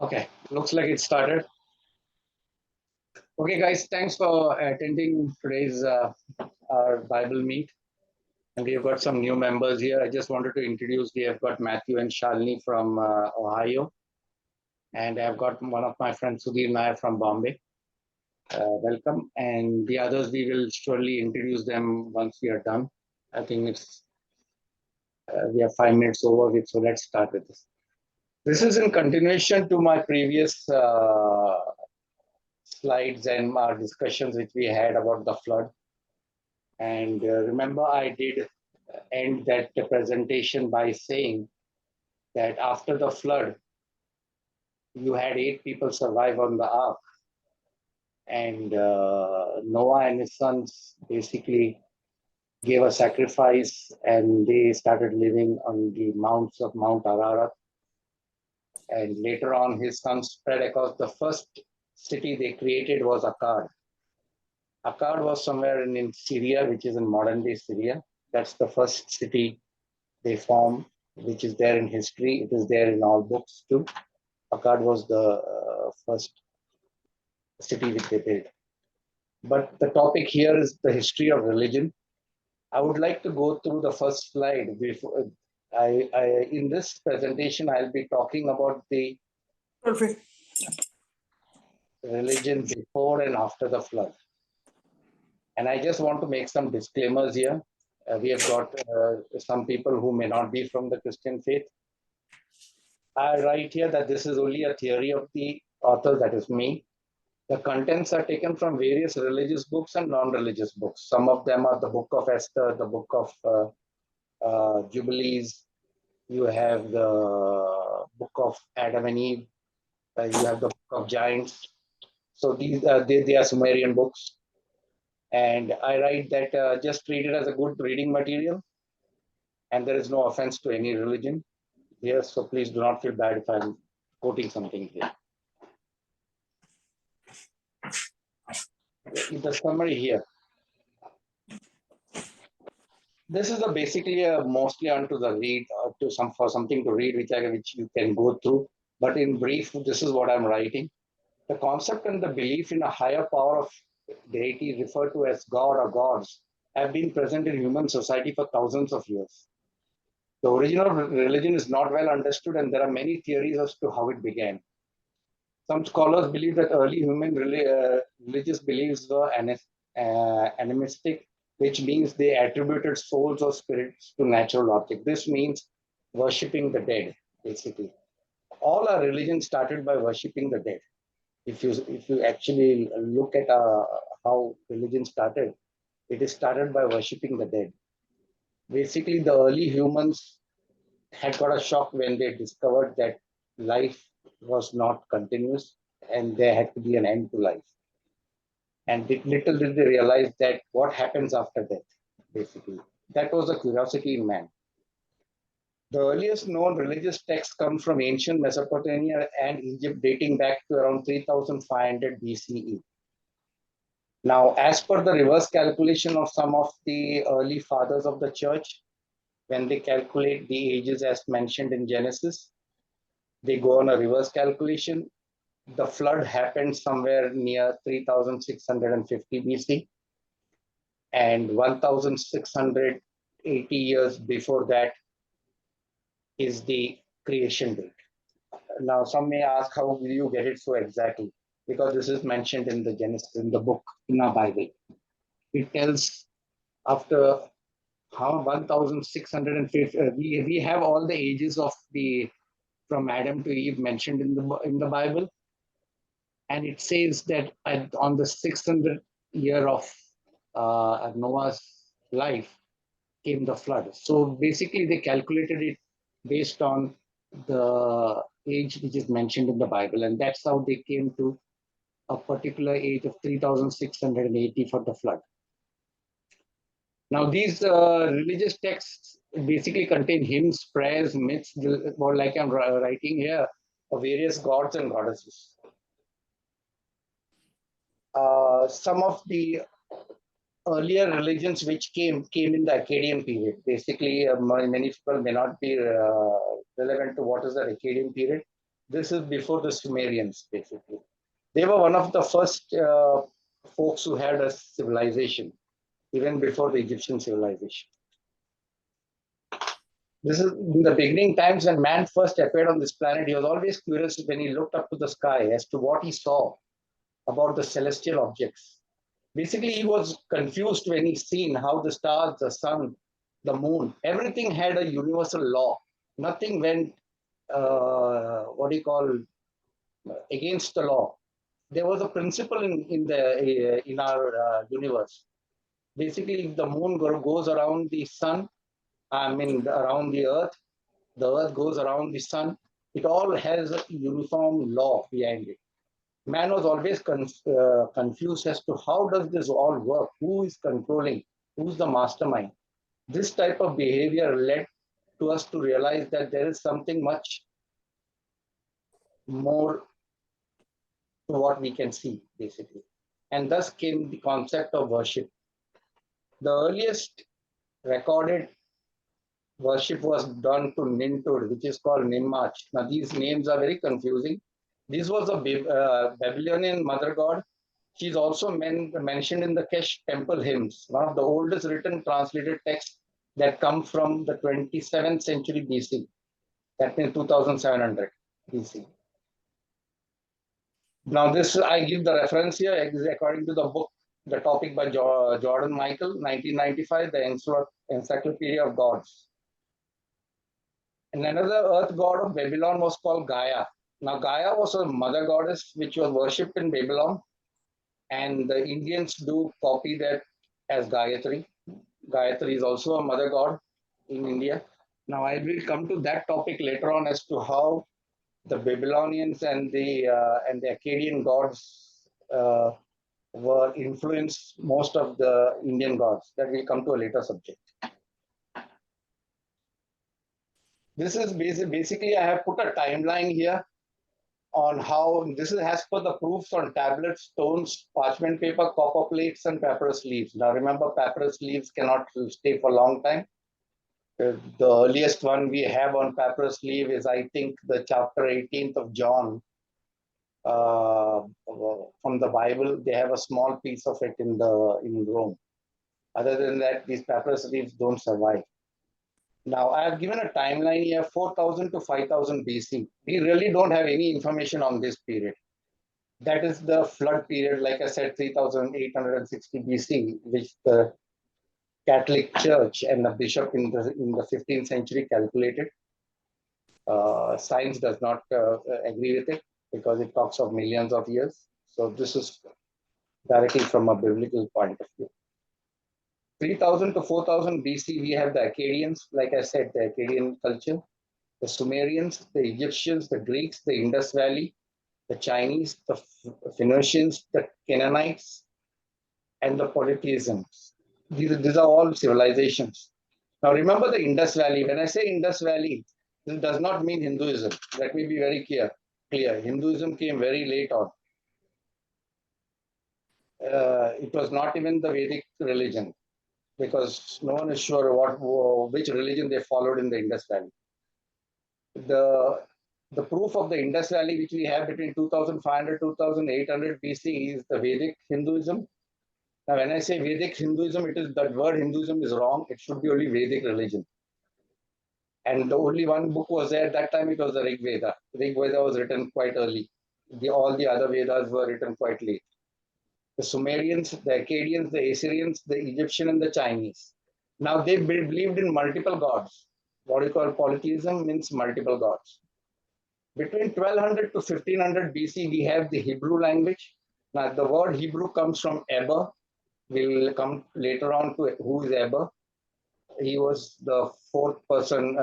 Okay, looks like it started. Okay, guys, thanks for attending today's our Bible meet. And we have got some new members here. I just wanted to introduce. We have got Matthew and Shalini from Ohio, and I've got one of my friends Sudhir Nair from Bombay. Welcome, and the others we will surely introduce them once we are done. I think it's we have 5 minutes over it, so let's start with this. This is in continuation to my previous slides and our discussions which we had about the flood. And remember, I did end that presentation by saying that after the flood, you had 8 people survive on the ark. And Noah and his sons basically gave a sacrifice and they started living on the mounts of Mount Ararat. And later on, his sons spread across the first city they created was Akkad. Akkad was somewhere in Syria, which is in modern day Syria. That's the first city they formed, which is there in history. It is there in all books too. Akkad was the first city which they built. But the topic here is the history of religion. I would like to go through the first slide before in this presentation I'll be talking about the Perfect. religion before and after the flood. And I just want to make some disclaimers here. We have got some people who may not be from the Christian faith. I write here that this is only a theory of the author, that is me. The contents are taken from various religious books and non-religious books. Some of them are the Book of Esther, the Book of Jubilees. You have the Book of Adam and Eve. You have the Book of Giants. So these they are Sumerian books. And I write that just treat it as a good reading material. And there is no offense to any religion here. So please do not feel bad if I'm quoting something here. The summary here. This is basically mostly onto the read for something to read, which you can go through. But in brief, this is what I'm writing. The concept and the belief in a higher power of deity referred to as God or gods have been present in human society for thousands of years. The origin of religion is not well understood, and there are many theories as to how it began. Some scholars believe that early human religious beliefs were animistic, which means they attributed souls or spirits to natural objects. This means worshipping the dead, basically. All our religions started by worshipping the dead. If you actually look at how religion started, it is started by worshipping the dead. Basically, the early humans had got a shock when they discovered that life was not continuous and there had to be an end to life. And little did they realize that what happens after death, basically. That was the curiosity in man. The earliest known religious texts come from ancient Mesopotamia and Egypt, dating back to around 3500 BCE. Now, as per the reverse calculation of some of the early fathers of the church, when they calculate the ages as mentioned in Genesis, they go on a reverse calculation. The flood happened somewhere near 3650 BC, and 1680 years before that is the creation date. Now, some may ask, how will you get it so exactly? Because this is mentioned in the Genesis, in the book, in our Bible. It tells after 1650, we have all the ages of from Adam to Eve mentioned in the Bible. And it says that on the 600th year of Noah's life came the flood. So basically, they calculated it based on the age which is mentioned in the Bible, and that's how they came to a particular age of 3680 for the flood. Now, these religious texts basically contain hymns, prayers, myths, or like I'm writing here, of various gods and goddesses. Some of the earlier religions which came in the Akkadian period. Basically, many people may not be relevant to what is the Akkadian period. This is before the Sumerians, basically. They were one of the first folks who had a civilization, even before the Egyptian civilization. This is in the beginning times when man first appeared on this planet. He was always curious when he looked up to the sky as to what he saw about the celestial objects. Basically, he was confused when he seen how the stars, the sun, the moon, everything had a universal law. Nothing went, what do you call, against the law. There was a principle in our universe. Basically, if the moon goes around the sun, around the earth goes around the sun. It all has a uniform law behind it. Man was always confused as to how does this all work? Who is controlling? Who's the mastermind? This type of behavior led to us to realize that there is something much more to what we can see, basically. And thus came the concept of worship. The earliest recorded worship was done to Nintur, which is called Nimmach. Now, these names are very confusing. This was a Babylonian mother god. She's also mentioned in the Kesh temple hymns, one of the oldest written translated texts that come from the 27th century BC. That means 2700 BC. Now, this I give the reference here according to the book, the topic by Jordan Michael, 1995, the Encyclopedia of Gods. And another earth god of Babylon was called Gaia. Now, Gaia was a mother goddess which was worshipped in Babylon, and the Indians do copy that as Gayatri. Gayatri is also a mother god in India. Now, I will come to that topic later on as to how the Babylonians and the Akkadian gods were influenced most of the Indian gods. That will come to a later subject. This is basically I have put a timeline here on how this is as per the proofs on tablets, stones, parchment paper, copper plates, and papyrus leaves. Now remember, papyrus leaves cannot stay for a long time. The earliest one we have on papyrus leaf is, I think, the chapter 18th of John from the Bible. They have a small piece of it in Rome. Other than that, these papyrus leaves don't survive. Now, I have given a timeline here, 4000 to 5000 BC. We really don't have any information on this period. That is the flood period, like I said, 3860 BC, which the Catholic Church and the bishop in the 15th century calculated. Science does not agree with it because it talks of millions of years. So this is directly from a biblical point of view. 3000 to 4000 BC, we have the Akkadians, like I said, the Akkadian culture, the Sumerians, the Egyptians, the Greeks, the Indus Valley, the Chinese, the Phoenicians, the Canaanites, and the polytheisms. These are all civilizations. Now remember the Indus Valley. When I say Indus Valley, this does not mean Hinduism. Let me be very clear. Hinduism came very late on. It was not even the Vedic religion, because no one is sure which religion they followed in the Indus Valley. The proof of the Indus Valley, which we have between 2500 2800 BC, is the Vedic Hinduism. Now, when I say Vedic Hinduism, that word Hinduism is wrong. It should be only Vedic religion. And the only one book was there at that time. It was the Rig Veda. Rig Veda was written quite early. All the other Vedas were written quite late. The Sumerians, the Akkadians, the Assyrians, the Egyptian, and the Chinese. Now, they believed in multiple gods. What you call polytheism means multiple gods. Between 1200 to 1500 BC, we have the Hebrew language. Now, the word Hebrew comes from Eber. We'll come later on to who is Eber. He was the fourth person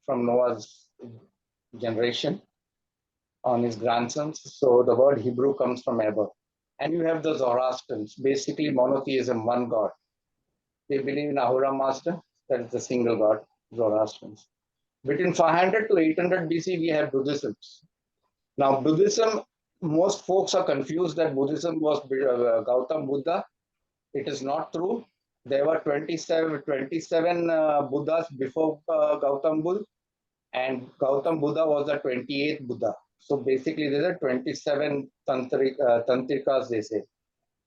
from Noah's generation on his grandsons. So the word Hebrew comes from Eber. And you have the Zoroastrians, basically monotheism, one God. They believe in Ahura Mazda, that is the single God, Zoroastrians. Between 500 to 800 BC, we have Buddhism. Now, Buddhism, most folks are confused that Buddhism was Gautam Buddha. It is not true. There were 27 Buddhas before Gautam Buddha, and Gautam Buddha was the 28th Buddha. So basically, there are 27 tantrikas, they say.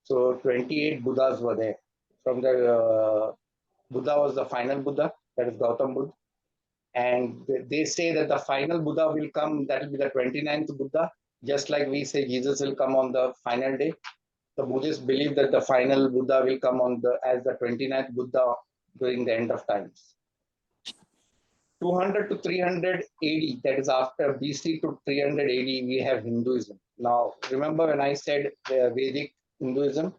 So 28 Buddhas were there. From the Buddha was the final Buddha, that is Gautam Buddha. And they say that the final Buddha will come, that will be the 29th Buddha, just like we say Jesus will come on the final day. The Buddhists believe that the final Buddha will come on as the 29th Buddha during the end of times. 200 to 300 AD, that is after BC to 300 AD, we have Hinduism. Now, remember when I said Vedic Hinduism?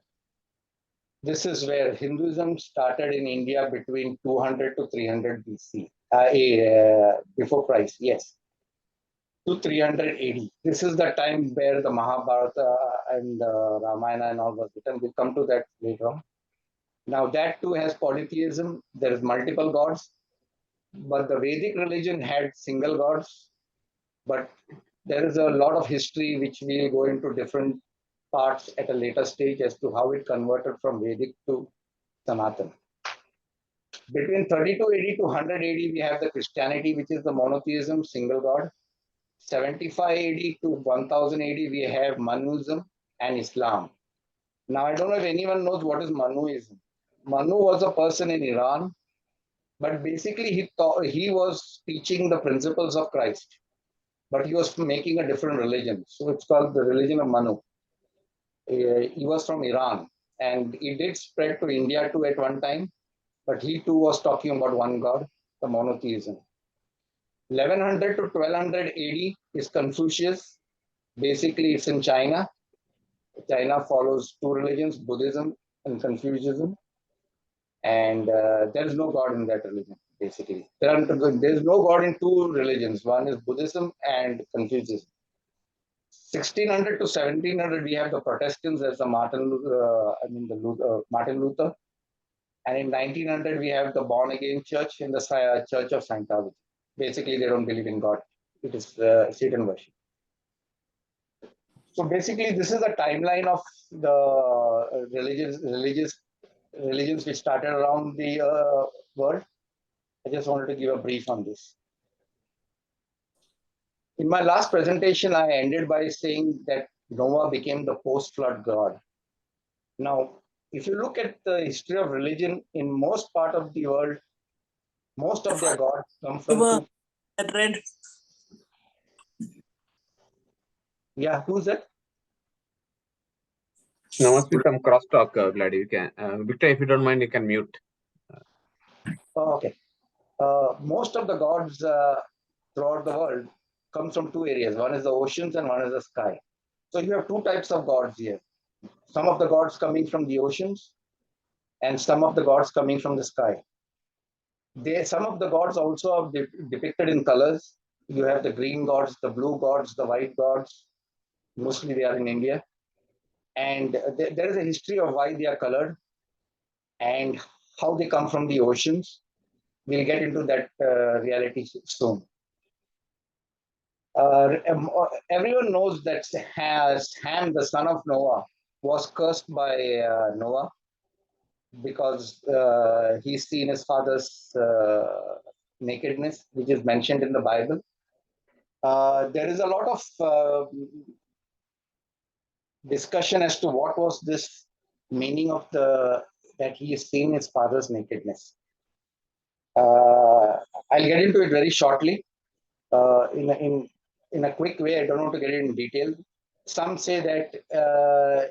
This is where Hinduism started in India between 200 to 300 BC, before Christ, yes, to 300 AD. This is the time where the Mahabharata and Ramayana and all was written. We'll come to that later on. Now, that too has polytheism. There is multiple gods, but the Vedic religion had single gods. But there is a lot of history which we'll go into different parts at a later stage as to how it converted from Vedic to Sanatan. Between 32 AD to 100 AD, we have the Christianity, which is the monotheism, single god. 75 AD to 1000 AD, we have Manuism and Islam. Now, I don't know if anyone knows what is Manuism. Manu was a person in Iran, but basically he was teaching the principles of Christ, but he was making a different religion. So it's called the religion of Manu. He was from Iran, and it did spread to India too at one time, but he too was talking about one God, the monotheism. 1100 to 1200 AD is Confucius. Basically, it's in China. China follows two religions, Buddhism and Confucianism. And there is no God in that religion, basically. There is no God in two religions. One is Buddhism and Confucianism. 1600 to 1700, we have the Protestants as the Martin Luther. And in 1900, we have the born again church in the Church of Scientology. Basically, they don't believe in God. It is Satan worship. So basically, this is the timeline of the religions which started around the world. I just wanted to give a brief on this. In my last presentation, I ended by saying that Noah became the post-flood god. Now, if you look at the history of religion in most part of the world, most of their gods come from red. Yeah, who's that? There must be some crosstalk, Glad. You can, Victor, if you don't mind, you can mute. Okay. Most of the gods throughout the world comes from two areas. One is the oceans and one is the sky. So you have two types of gods here. Some of the gods coming from the oceans and some of the gods coming from the sky. Some of the gods also are depicted in colors. You have the green gods, the blue gods, the white gods. Mostly they are in India. And there is a history of why they are colored and how they come from the oceans. We'll get into that reality soon. Everyone knows that Ham, the son of Noah, was cursed by Noah because he's seen his father's nakedness, which is mentioned in the Bible. There is a lot of discussion as to what was this meaning of that he is seeing his father's nakedness. I'll get into it very shortly. In a quick way, I don't want to get it in detail. Some say that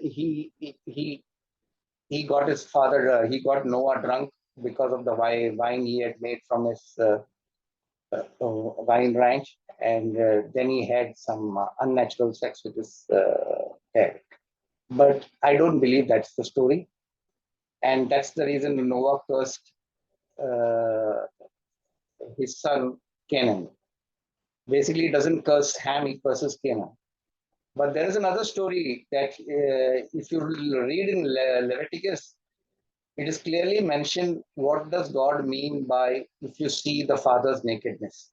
he got his father, he got Noah drunk because of the wine he had made from his wine ranch, and then he had some unnatural sex with his parent. But I don't believe that's the story, and that's the reason Noah cursed his son Canaan. Basically, he doesn't curse Ham, he curses Canaan. But there is another story that if you read in Leviticus, it is clearly mentioned what does God mean by if you see the father's nakedness.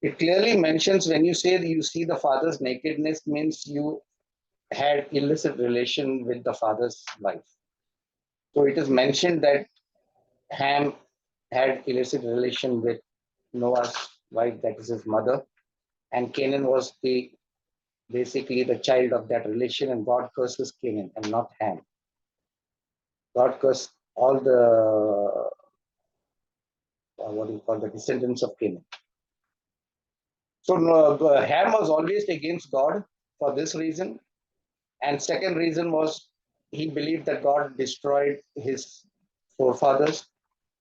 It clearly mentions when you say that you see the father's nakedness means you had illicit relation with the father's wife. So it is mentioned that Ham had illicit relation with Noah's wife, that is his mother, and Canaan was basically the child of that relation, and God curses Canaan and not Ham. God cursed all the the descendants of Canaan. So Ham was always against God for this reason, and second reason was he believed that God destroyed his forefathers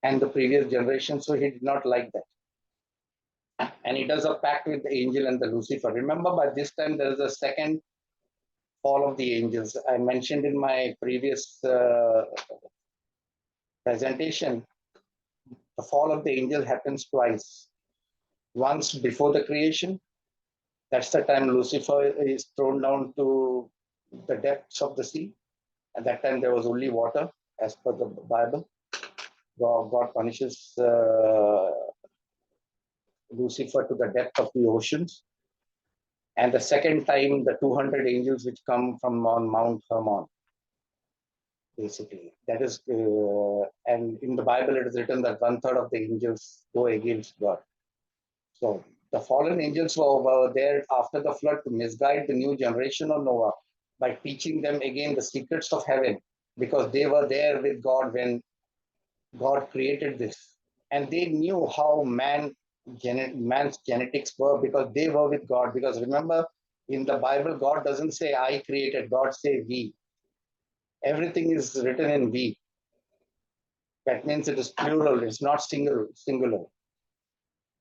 and the previous generation, so he did not like that. And he does a pact with the angel and the Lucifer. Remember, by this time there is a second fall of the angels. I mentioned in my previous presentation, the fall of the angel happens twice. Once before the creation, that's the time Lucifer is thrown down to the depths of the sea. At that time, there was only water, as per the Bible. God punishes Lucifer to the depth of the oceans. And the second time, the 200 angels which come from on Mount Hermon, basically. That is, and in the Bible, it is written that 1/3 of the angels go against God. So the fallen angels were there after the flood to misguide the new generation of Noah by teaching them again the secrets of heaven, because they were there with God when God created this. And they knew how man's genetics were, because they were with God. Because remember, in the Bible, God doesn't say I created, God say we. Everything is written in we. That means it is plural, it's not singular.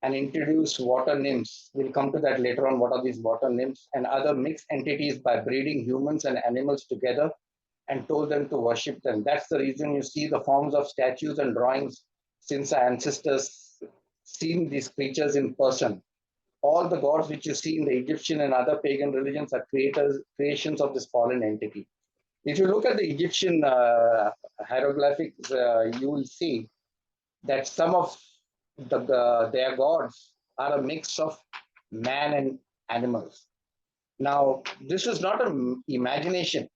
And introduce water nymphs. We'll come to that later on. What are these water nymphs? And other mixed entities by breeding humans and animals together, and told them to worship them. That's the reason you see the forms of statues and drawings, since our ancestors seen these creatures in person. All the gods which you see in the Egyptian and other pagan religions are creations of this fallen entity. If you look at the Egyptian hieroglyphics, you will see that some of their gods are a mix of man and animals. Now, this is not an imagination.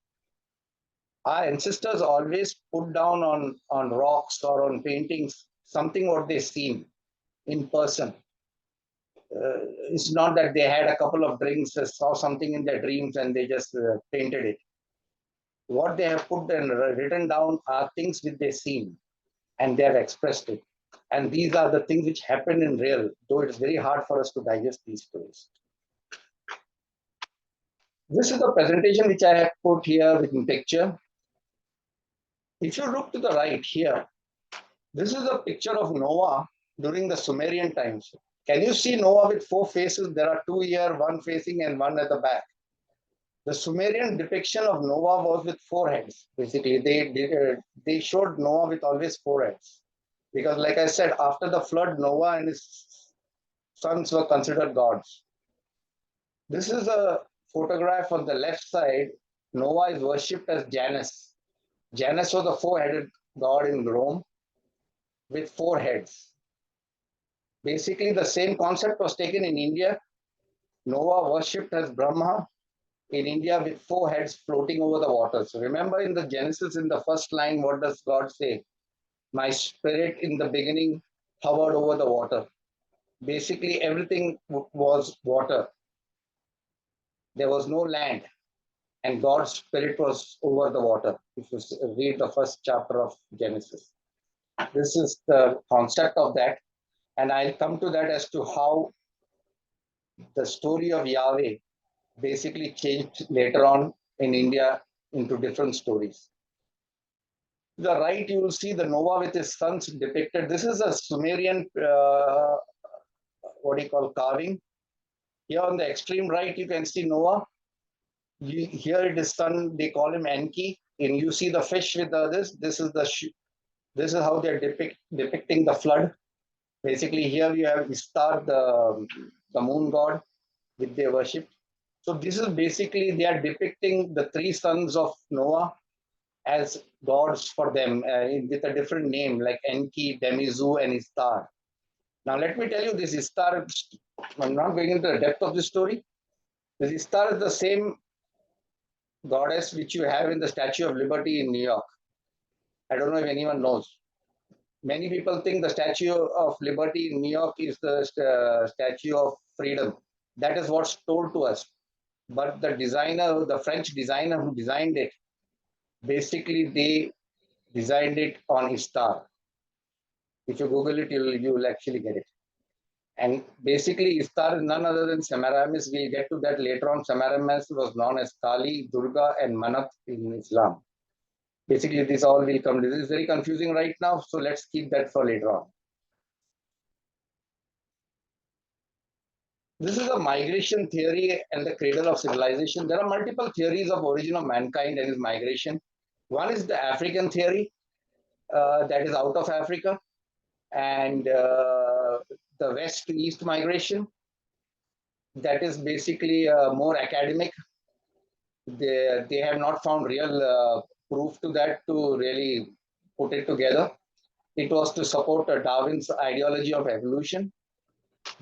Our ancestors always put down on rocks or on paintings something what they seen in person. It's not that they had a couple of drinks, saw something in their dreams, and they just painted it. What they have put and written down are things which they seen, and they have expressed it. And these are the things which happen in real, though it's very hard for us to digest these stories. This is the presentation which I have put here in picture. If you look to the right here, this is a picture of Noah during the Sumerian times. Can you see Noah with 4 faces? There are 2 here, 1 facing and 1 at the back. The Sumerian depiction of Noah was with 4 heads. Basically, they showed Noah with always 4 heads. Because like I said, after the flood, Noah and his sons were considered gods. This is a photograph on the left side. Noah is worshipped as Janus. Janus was a 4-headed god in Rome with 4 heads. Basically, the same concept was taken in India. Noah worshipped as Brahma in India with 4 heads floating over the waters. So remember in the Genesis, in the first line, what does God say? My spirit in the beginning hovered over the water. Basically, everything was water. There was no land, and God's spirit was over the water. If you read the first chapter of Genesis, this is the concept of that. And I'll come to that as to how the story of Yahweh basically changed later on in India into different stories. To the right, you will see the Noah with his sons depicted. This is a Sumerian, carving. Here on the extreme right, you can see Noah. Here it is son, they call him Enki. And you see the fish with this. This is how they're depicting the flood. Basically, here you have Ishtar, the moon god, which they worship. So this is basically, they are depicting the 3 sons of Noah as gods for them with a different name like Enki, Demizu, and Ishtar. Now, let me tell you this Ishtar, I'm not going into the depth of this story. This Ishtar is the same goddess which you have in the Statue of Liberty in New York. I don't know if anyone knows. Many people think the Statue of Liberty in New York is the Statue of Freedom. That is what's told to us. But the designer, the French designer who designed it, basically they designed it on Istar. If you Google it, you'll actually get it. And basically, Istar is none other than Semiramis. We'll get to that later on. Semiramis was known as Kali, Durga, and Manat in Islam. Basically, this all will come. This is very confusing right now, so let's keep that for later on. This is a migration theory and the cradle of civilization. There are multiple theories of origin of mankind and its migration. One is the African theory, that is out of Africa, and the west to east migration. That is basically more academic. They have not found real proof to that to really put it together. It was to support Darwin's ideology of evolution.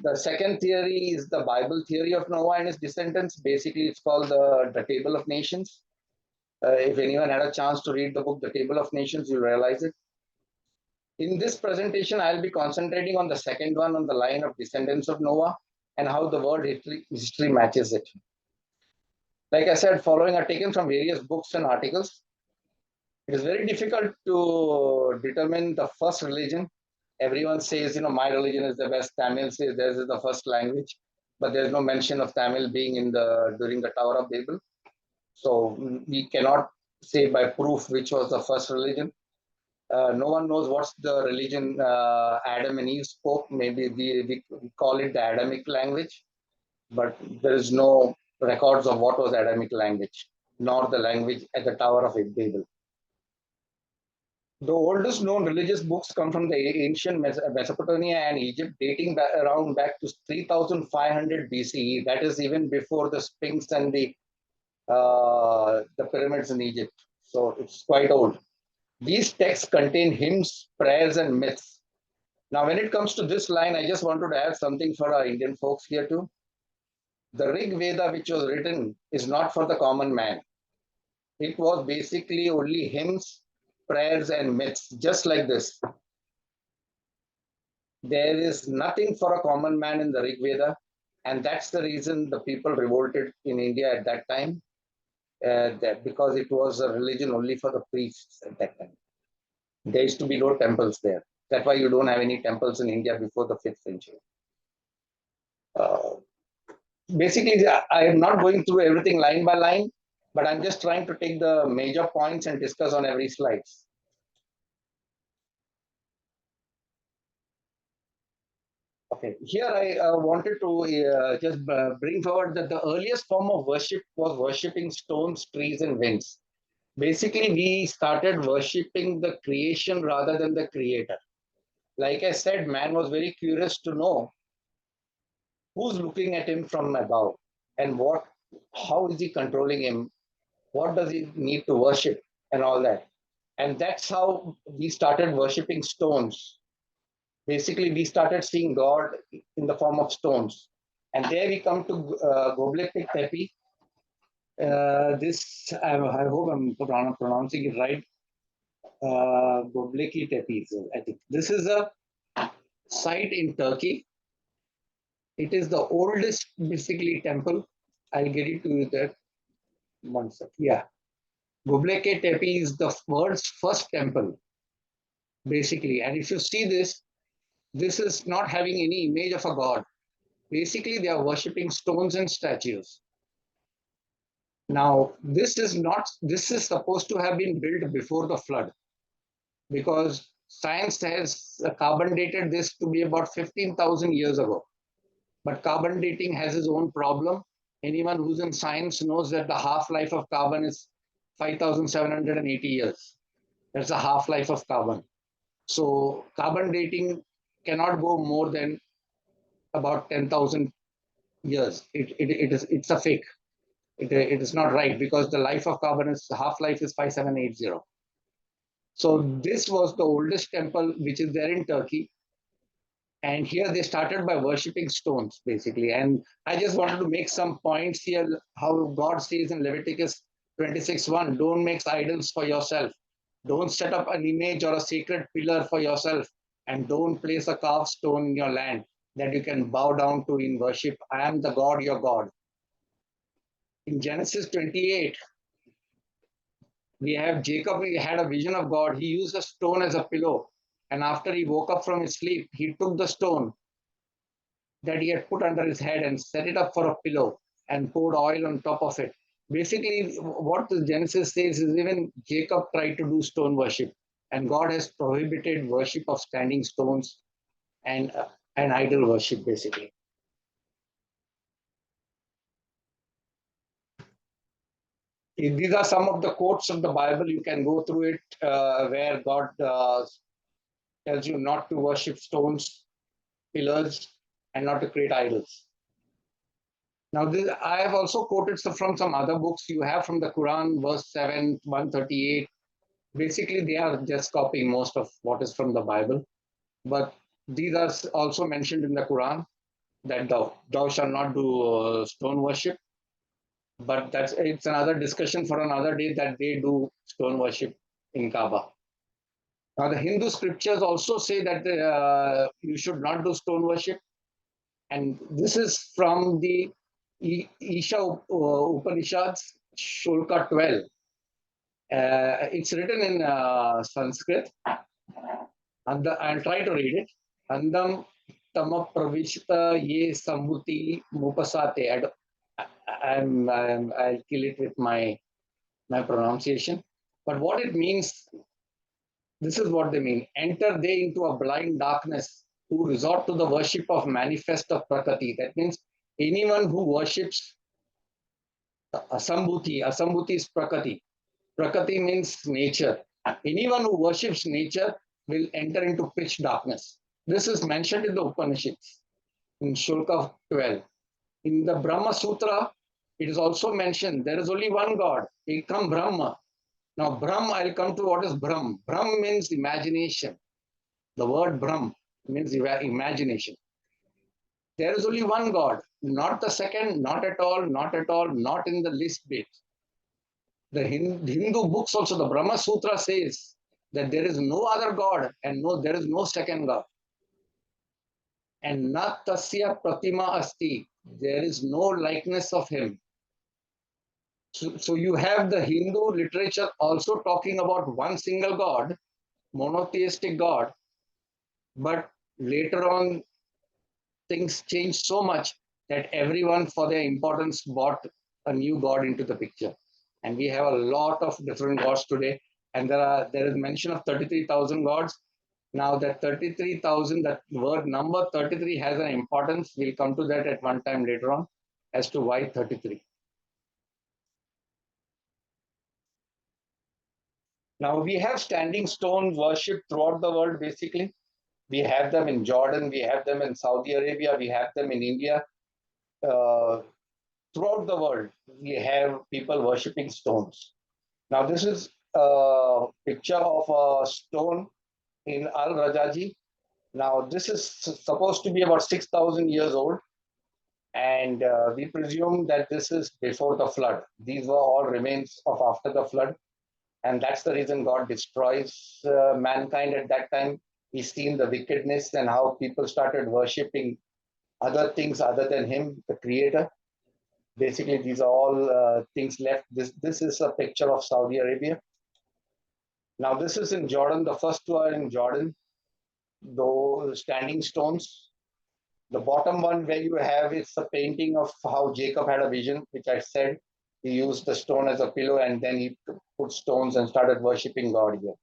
The second theory is the Bible theory of Noah and his descendants. Basically, it's called the Table of Nations. If anyone had a chance to read the book, The Table of Nations, you'll realize it. In this presentation, I'll be concentrating on the second one, on the line of descendants of Noah, and how the world history matches it. Like I said, following are taken from various books and articles. It is very difficult to determine the first religion. Everyone says, my religion is the best. Tamil says theirs is the first language, but there's no mention of Tamil being during the Tower of Babel. So we cannot say by proof which was the first religion. No one knows what's the religion Adam and Eve spoke. Maybe we call it the Adamic language, but there is no records of what was Adamic language, nor the language at the Tower of Babel. The oldest known religious books come from the ancient Mesopotamia and Egypt, dating back to 3500 BCE. That is even before the Sphinx and the pyramids in Egypt. So it's quite old. These texts contain hymns, prayers, and myths. Now, when it comes to this line, I just wanted to add something for our Indian folks here too. The Rig Veda, which was written, is not for the common man. It was basically only hymns, prayers, and myths, just like this. There is nothing for a common man in the Rig Veda, and that's the reason the people revolted in India at that time, because it was a religion only for the priests at that time. There used to be no temples there. That's why you don't have any temples in India before the 5th century. Basically, I am not going through everything line by line, but I'm just trying to take the major points and discuss on every slide. Okay, here I wanted to just bring forward that the earliest form of worship was worshipping stones, trees, and winds. Basically, we started worshipping the creation rather than the creator. Like I said, man was very curious to know who's looking at him from above and how is he controlling him? What does he need to worship and all that? And that's how we started worshipping stones. Basically, we started seeing God in the form of stones. And there we come to Göbekli Tepe. I hope I'm pronouncing it right. Göbekli Tepe, I think. This is a site in Turkey. It is the oldest, basically, temple. I'll get it to you there. One second. Yeah. Göbekli Tepe is the world's first temple, basically. And if you see this is not having any image of a god. Basically, they are worshipping stones and statues. Now, this is supposed to have been built before the flood, because science has carbon dated this to be about 15,000 years ago. But carbon dating has its own problem. Anyone who's in science knows that the half-life of carbon is 5,780 years. That's the half-life of carbon. So carbon dating cannot go more than about 10,000 years. It's a fake. It is not right, because the life of carbon is half-life is 5780. So this was the oldest temple which is there in Turkey. And here they started by worshipping stones, basically. And I just wanted to make some points here, how God says in Leviticus 26:1, don't make idols for yourself, Don't set up an image or a sacred pillar for yourself, and don't place a carved stone in your land that you can bow down to in worship. I am the God, your God. In Genesis 28, we have Jacob, he had a vision of God. He used a stone as a pillow. And after he woke up from his sleep, he took the stone that he had put under his head and set it up for a pillow and poured oil on top of it. Basically, what the Genesis says is even Jacob tried to do stone worship, and God has prohibited worship of standing stones and idol worship, basically. These are some of the quotes of the Bible. You can go through it where God tells you not to worship stones, pillars, and not to create idols. Now, I have also quoted from some other books. You have from the Quran, verse 7, 138. Basically, they are just copying most of what is from the Bible. But these are also mentioned in the Quran that thou shalt not do stone worship. But it's another discussion for another day that they do stone worship in Kaaba. Now, the Hindu scriptures also say that you should not do stone worship. And this is from the Isha Upanishads, Shulka 12. It's written in Sanskrit. And I'll try to read it. Andam tama pravishta ye sambuti mupasate. I'll kill it with my pronunciation. But what it means, this is what they mean. Enter they into a blind darkness who resort to the worship of manifest of Prakriti. That means anyone who worships Asambhuti. Asambhuti is Prakriti. Prakriti means nature. Anyone who worships nature will enter into pitch darkness. This is mentioned in the Upanishads in Shulka 12. In the Brahma Sutra, it is also mentioned there is only one God, Ekam Brahma. Now, Brahm, I'll come to what is Brahm. Brahm means imagination. The word Brahm means imagination. There is only one God, not the second, not at all, not at all, not in the least bit. The Hindu books also, the Brahma Sutra says that there is no other God and there is no second God. And na tasya pratima asti, there is no likeness of him. So you have the Hindu literature also talking about one single God, monotheistic God, but later on things changed so much that everyone for their importance brought a new God into the picture. And we have a lot of different gods today. And there is mention of 33,000 gods. Now that 33,000, that word number 33 has an importance. We'll come to that at one time later on as to why 33. Now we have standing stone worship throughout the world, basically. We have them in Jordan, we have them in Saudi Arabia, we have them in India. Throughout the world, we have people worshipping stones. Now, this is a picture of a stone in Al Rajaji. Now, this is supposed to be about 6,000 years old. And we presume that this is before the flood. These were all remains of after the flood. And that's the reason God destroys mankind at that time. He's seen the wickedness and how people started worshipping other things other than Him, the Creator. Basically, these are all things left. This is a picture of Saudi Arabia. Now, this is in Jordan. The first two are in Jordan, those standing stones. The bottom one where you have it's a painting of how Jacob had a vision, which I said. He used the stone as a pillow and then he put stones and started worshipping God here,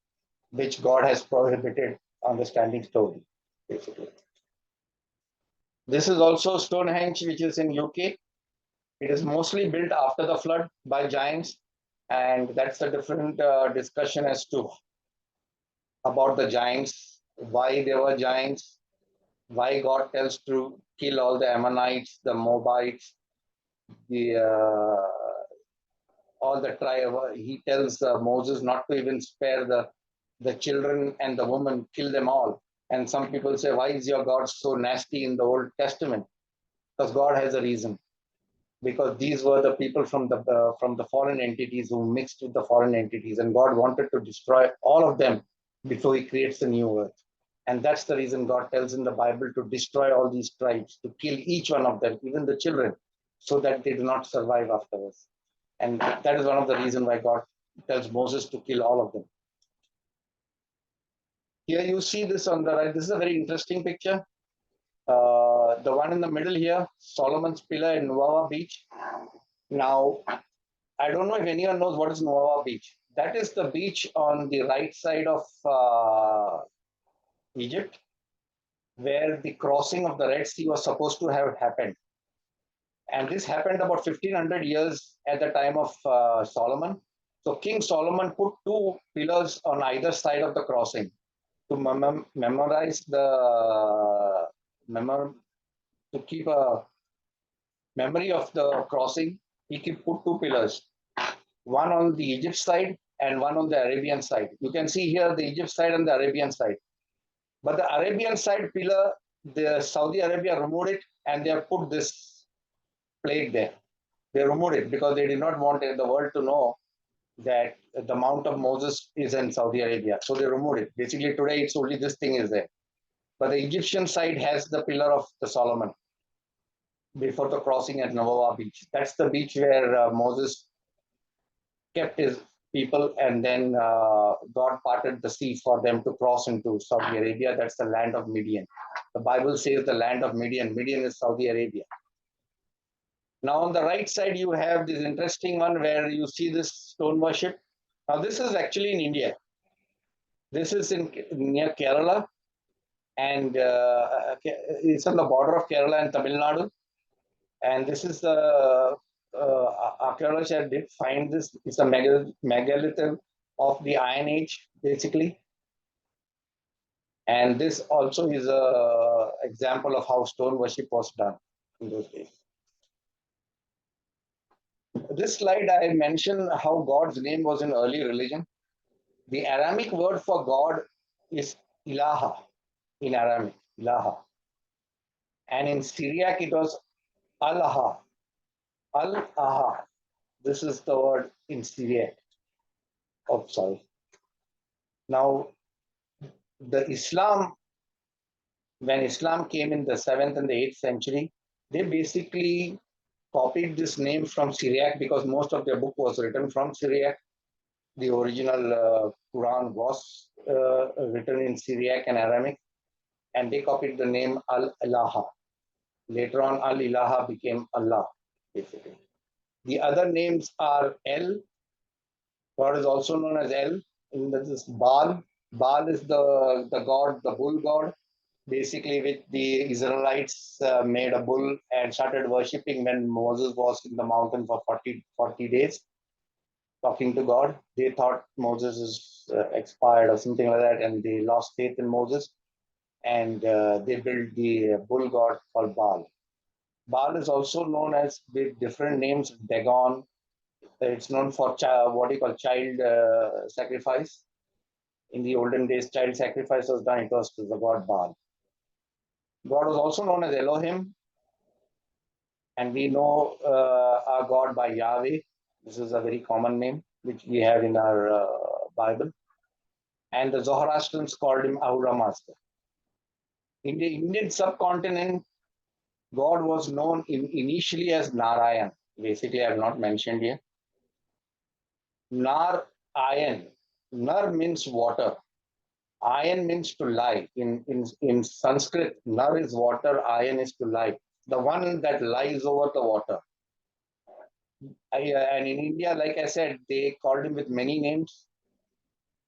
which God has prohibited on the standing stone, basically. This is also Stonehenge, which is in UK. It is mostly built after the flood by giants, and that's a different discussion as to about the giants, why they were giants, why God tells to kill all the Ammonites, the Moabites, the all the tribe. He tells Moses not to even spare the children and the women, kill them all. And some people say, why is your God so nasty in the Old Testament? Because God has a reason. because these were the people from the foreign entities who mixed with the foreign entities, and God wanted to destroy all of them before He creates the new earth. And that's the reason God tells in the Bible to destroy all these tribes, to kill each one of them, even the children, so that they do not survive afterwards. And that is one of the reasons why God tells Moses to kill all of them. Here you see this on the right. This is a very interesting picture. The one in the middle here, Solomon's Pillar in Nuwara Beach. Now, I don't know if anyone knows what is Nuwara Beach. That is the beach on the right side of Egypt, where the crossing of the Red Sea was supposed to have happened. And this happened about 1500 years at the time of Solomon. So King Solomon put two pillars on either side of the crossing to memorize the to keep a memory of the crossing. He put two pillars, one on the Egypt side and one on the Arabian side. You can see here the Egypt side and the Arabian side. But the Arabian side pillar, the Saudi Arabia removed it, and they have put this plague there. They removed it because they did not want the world to know that the Mount of Moses is in Saudi Arabia. So they removed it. Basically, today it's only this thing is there. But the Egyptian side has the pillar of the Solomon before the crossing at Nuwara Beach. That's the beach where Moses kept his people, and then God parted the sea for them to cross into Saudi Arabia. That's the land of Midian. The Bible says the land of Midian. Midian is Saudi Arabia. Now on the right side, you have this interesting one where you see this stone worship. Now this is actually in India. This is near Kerala, and it's on the border of Kerala and Tamil Nadu. And this is the archaeologists did find this. It's a megalithic of the Iron Age, basically. And this also is a example of how stone worship was done in those days. This slide I mentioned how God's name was in early religion. The Aramic word for God is ilaha in Aramic, ilaha. And in Syriac it was Allah. Al-Aha. This is the word in Syriac. Oh, sorry. Now, the Islam, when Islam came in the 7th and the 8th century, they basically copied this name from Syriac because most of their book was written from Syriac. The original Quran was written in Syriac and Aramaic, and they copied the name Al-Ilaha. Later on, Al-Ilaha became Allah, basically. The other names are El. God is also known as El. In this Baal. Baal is the god, the bull god, basically which the Israelites made a bull and started worshipping when Moses was in the mountain for 40 days, talking to God. They thought Moses is expired or something like that, and they lost faith in Moses, and they built the bull god called Baal. Baal is also known as with different names, Dagon. It's known for what you call child sacrifice. In the olden days, child sacrifice was done. It was to the god Baal. God was also known as Elohim, and we know our God by Yahweh. This is a very common name which we have in our Bible. And the Zoroastrians called him Ahura Mazda. In the Indian subcontinent, God was known initially as Narayan. Basically, I have not mentioned here. Nar-ayan. Nar means water. Ayan means to lie. In Sanskrit, Nar is water, Ayan is to lie. The one that lies over the water. And in India, like I said, they called him with many names.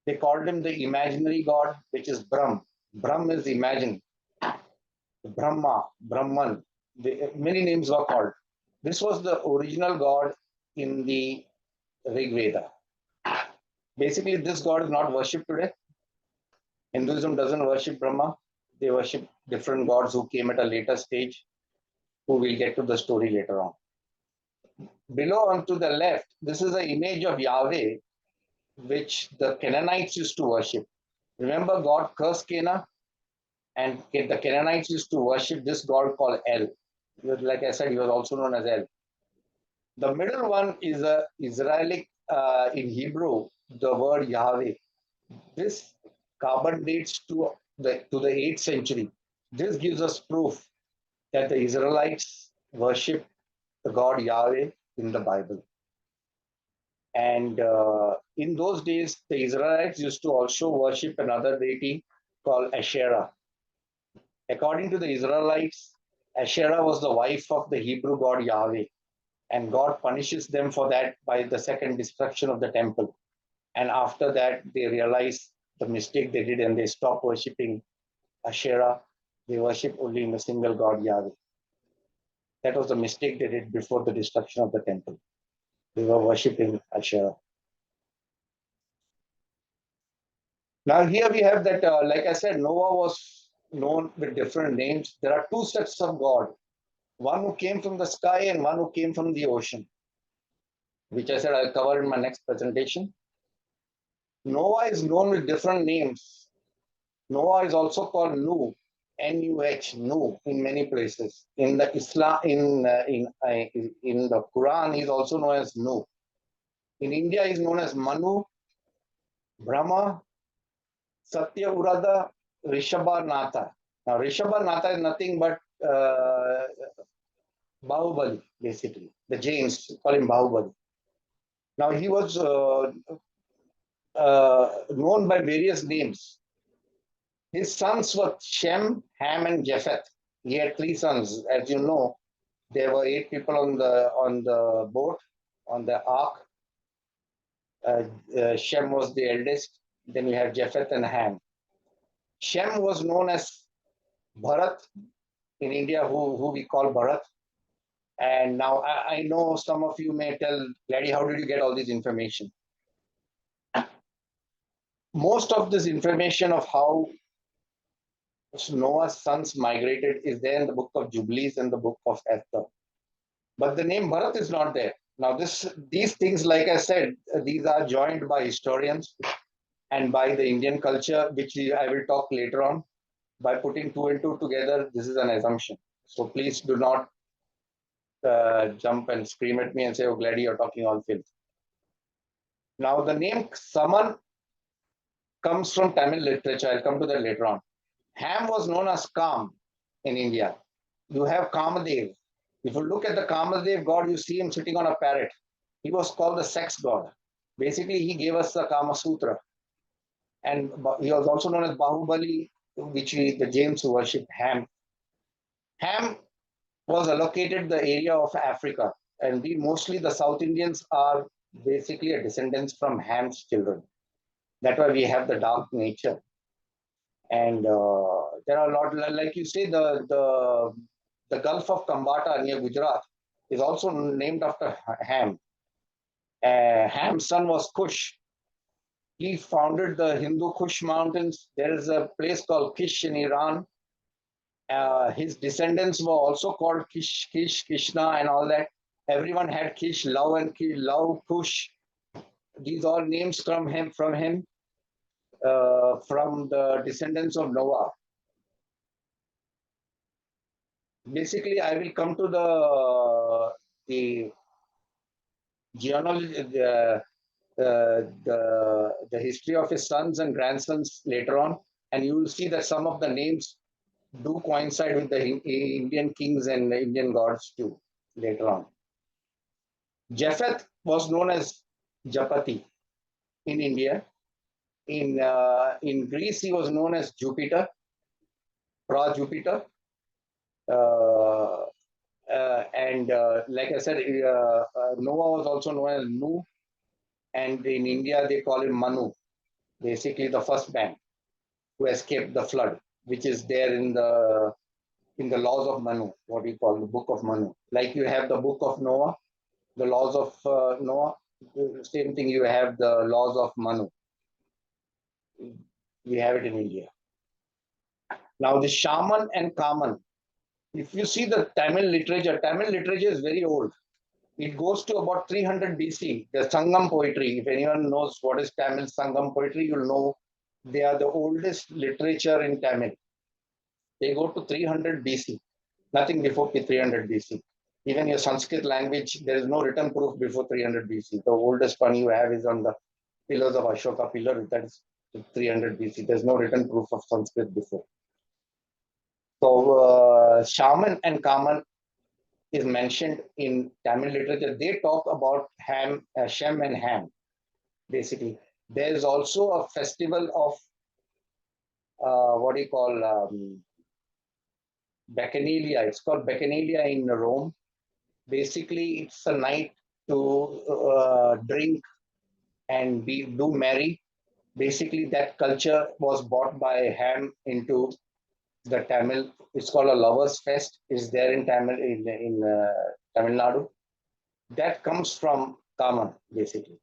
They called him the imaginary god, which is Brahm. Brahm is imagined. Brahma, Brahman. Many names were called. This was the original god in the Rig Veda. Basically, this god is not worshipped today. Hinduism doesn't worship Brahma. They worship different gods who came at a later stage, who we'll get to the story later on. Below on to the left, this is an image of Yahweh, which the Canaanites used to worship. Remember, God cursed Canaan, and the Canaanites used to worship this god called El. Like I said, he was also known as El. The middle one is a Israelic in Hebrew, the word Yahweh. This carbon dates to the 8th century. This gives us proof that the Israelites worship the God Yahweh in the Bible. And in those days, the Israelites used to also worship another deity called Asherah. According to the Israelites, Asherah was the wife of the Hebrew god Yahweh, and God punishes them for that by the second destruction of the temple. And after that, they realize the mistake they did and they stopped worshipping Asherah. They worship only in the single God Yahweh. That was the mistake they did before the destruction of the temple. They were worshipping Asherah. Now here we have that, like I said, Noah was known with different names. There are two sets of God, one who came from the sky and one who came from the ocean, which I said I'll cover in my next presentation. Noah is known with different names. Noah is also called Nuh, N-U-H, Nuh, in many places. In the Islam, in the Quran, he's also known as Nuh. In India, he's known as Manu, Brahma, Satya Urada, Rishabha Natha. Now, Rishabha Natha is nothing but Bahubali, basically. The Jains call him Bahubali. Now, he was known by various names. His sons were Shem, Ham, and Japheth. He had three sons. As you know, there were 8 people on the boat, on the ark. Shem was the eldest. Then you have Japheth and Ham. Shem was known as Bharat in India, who we call Bharat. And now I know some of you may tell, Gladdy, how did you get all this information? Most of this information of how Noah's sons migrated is there in the book of Jubilees and the book of Esther. But the name Bharat is not there. Now, these things, like I said, these are joined by historians and by the Indian culture, which I will talk later on. By putting two and two together, this is an assumption. So please do not jump and scream at me and say, oh, Gladdy, you're talking all filth. Now, the name Saman comes from Tamil literature. I'll come to that later on. Ham was known as Kam in India. You have Kamadev. If you look at the Kamadev god, you see him sitting on a parrot. He was called the sex god. Basically, he gave us the Kama Sutra. And he was also known as Bahubali, which the Jains who worship Ham. Ham was allocated the area of Africa. And mostly the South Indians are basically a descendants from Ham's children. That's why we have the dark nature. And there are a lot, like you say, the Gulf of Kambata near Gujarat is also named after Ham. Ham's son was Kush. He founded the Hindu Kush mountains. There is a place called Kish in Iran. His descendants were also called Kish, Krishna, and all that. Everyone had Kish, Love, and Love, Kush. These all names from him, from the descendants of Noah. Basically, I will come to the genealogy, the history of his sons and grandsons later on, and you will see that some of the names do coincide with the Indian kings and the Indian gods too later on. Japheth was known as Japati in India. In Greece, he was known as Jupiter, Pra-Jupiter. And like I said, Noah was also known as Nu, and in India they call him Manu, basically the first man who escaped the flood, which is there in the laws of Manu, what we call the book of Manu. Like you have the book of Noah, the laws of Noah, same thing you have the laws of Manu. We have it in India. Now the Shaman and Kaman. If you see the Tamil literature is very old. It goes to about 300 BC. The Sangam poetry, if anyone knows what is Tamil Sangam poetry, you'll know they are the oldest literature in Tamil. They go to 300 BC, nothing before 300 BC. Even your Sanskrit language, there is no written proof before 300 BC. The oldest one you have is on the pillars of Ashoka pillar, that is 300 BC. There's no written proof of Sanskrit before. So Shaman and Kaman is mentioned in Tamil literature. They talk about Shem and Ham, basically. There is also a festival of what do you call Bacchanalia. It's called Bacchanalia in Rome. Basically, it's a night to drink and do merry. Basically, that culture was brought by Ham into the Tamil. It's called a lovers' fest. It's there in Tamil in Tamil Nadu. That comes from Kaman, basically.